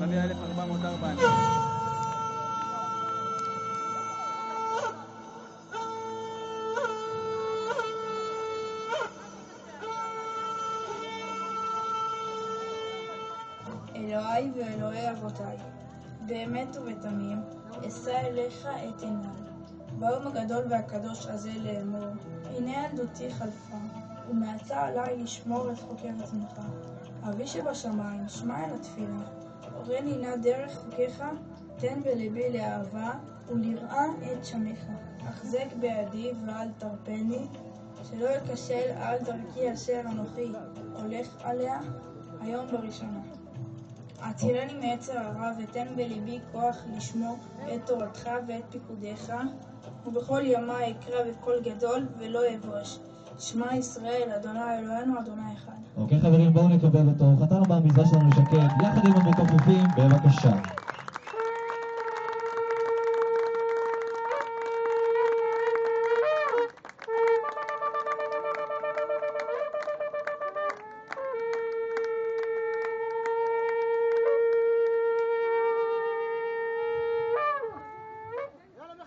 גביע 1404. אלוהי ואלוהי אבותיי, באמת ובתמים אשא אליך את עיניי. ביום הגדול והקדוש הזה לאמור, הנה ילדותי חלפה, ומעתה עליי לשמור את חוקי רצונך. אבי שבשמיים, שמע אל התפילה, הורני נא דרך חוקיך, תן בלבי לאהבה וליראה את שמך. החזק בידי ואל תרפני, שלא אכשל על דרכי אשר אנוכי הולך עליה היום בראשונה. הצילני מעצר הרע ותן בליבי כוח לשמור את תורתך ואת פיקודיך, ובכל ימי אקרא בקול גדול ולא אבוש. שמע ישראל, אדוני אלוהינו, אדוני אחד. אוקיי חברים, בואו נקבל אותו. חתן הבא המצווה שלנו שקד, יחד עם המתופפים, בבקשה.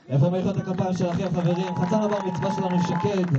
איפה מחיאות הכפיים שלכם חברים? חתן הבא המצווה שלנו שקד.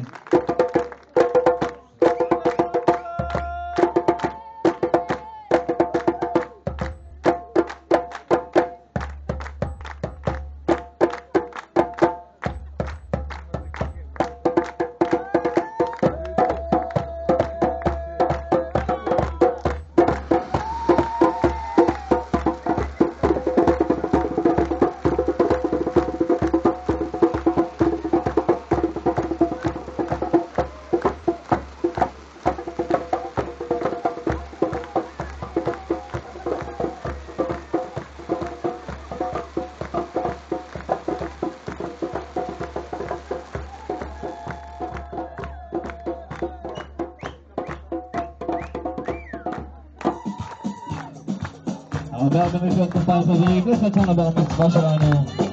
הרבה מחיאות כפיים חברים, לחתן הבא המצווה שלנו.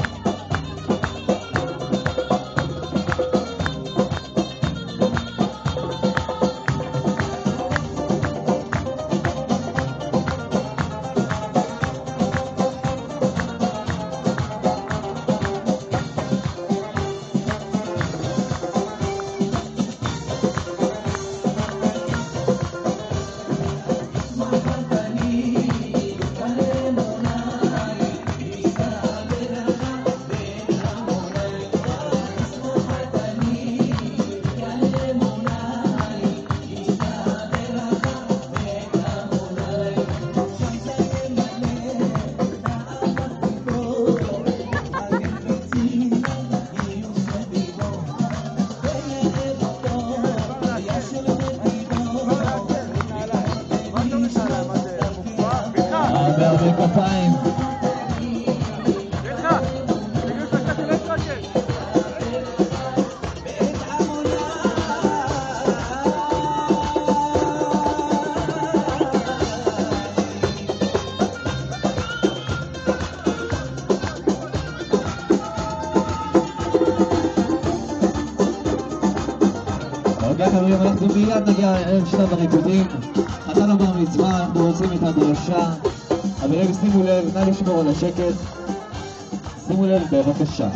כפיים. אוקיי חברים, אנחנו מיד נגיע אל שלב הריקודים. חתן הבא המצווה, אנחנו רוצים את הדרשה. חברים, שימו לב, נא לשמור על השקט. שימו לב, בבקשה.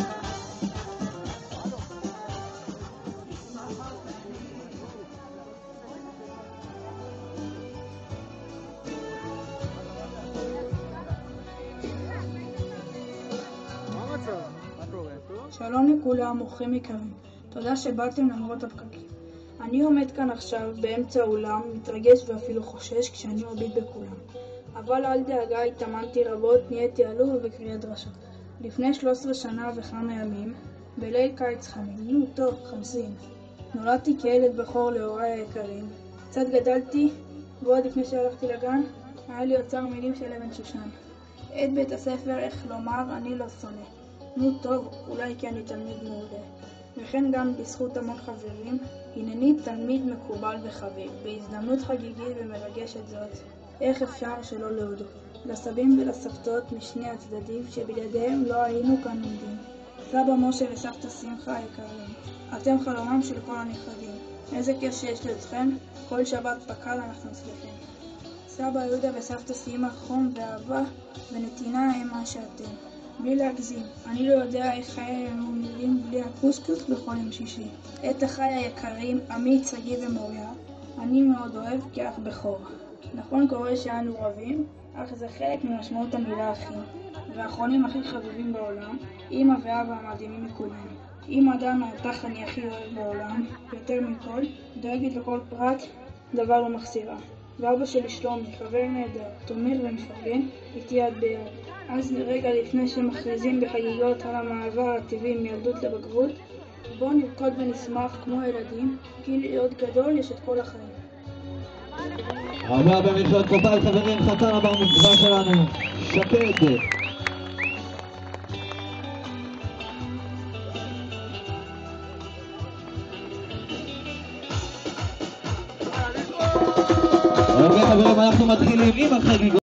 שלום לכולם, אורחים יקרים. תודה שבאתם למרות הפקקים. אני עומד כאן עכשיו באמצע האולם, מתרגש ואפילו חושש כשאני מביט בכולם. אבל אל דאגה, התאמנתי רבות, נהייתי אלוף בקריאת דרשות. לפני 13 שנה וכמה ימים, בליל קיץ חמים, טוב, 50. נולדתי כילד בכור להוריי היקרים. קצת גדלתי, ועוד לפני שהלכתי לגן, היה לי אוצר מילים של אבן שושן. את בית הספר, איך לומר, אני לא שונא. טוב, אולי כי אני תלמיד מעולה. וכן גם בזכות המון חברים, הנני תלמיד מקובל וחביב. בהזדמנות חגיגית ומרגשת זאת, איך אפשר שלא להודות לסבים ולסבתות משני הצדדים שבלעדיהם לא היינו כאן עומדים. סבא משה וסבתא שמחה היקרים, אתם חלומם של כל הנכדים. איזה כיף שיש לאתכם, כל שבת פקל אנחנו שמחים. סבא יהודה וסבתא סימה חום ואהבה ונתינה הם מה שאתם. בלי להגזים, אני לא יודע איך חיי נראים בלי הקוסקוס בכל יום שישי. את אחיי היקרים, עמית, שגיא ומוריה, אני מאוד אוהב כאח בכור. נכון קורה שאנו רבים, אך זה חלק ממשמעות המילה אחים. והאחרונים הכי חביבים בעולם, אמא ואבא המדהימים מכולם. אמא דנה אותך אני הכי אוהב בעולם, יותר מכל, דואגת לכל פרט, דבר לא מחסירה. ואבא שלי שלומי, חבר נהדר, תומך ומפרגן, איתי עד ביד. אז רגע לפני שמכריזים בחגיגות על המעבר הטבעי מילדות לבגרות, בואו נרקוד ונשמח כמו ילדים, כי להיות גדול יש את כל החיים. הרבה מחיאות כפיים חברים, חתן הבר מצווה שלנו, שקד. אוקיי חברים, אנחנו מתחילים עם החגיגות.